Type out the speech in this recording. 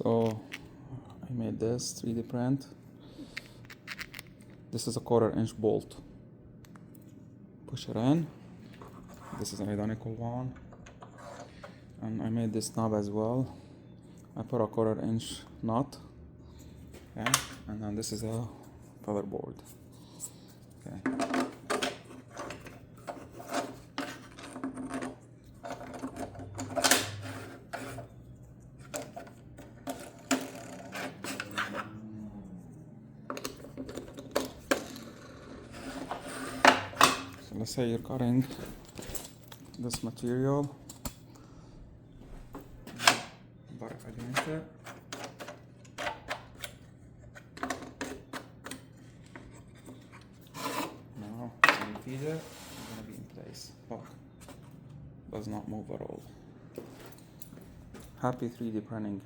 So I made this 3D print. This is a 1/4 inch bolt. Push it in. This is an identical one. And I made this knob as well. I put a 1/4 inch nut. Okay, and then this is a feather board. Okay. So let's say you're cutting this material, butt against it. Now, when you feed it, it's gonna be in place. Look, does not move at all. Happy 3D printing.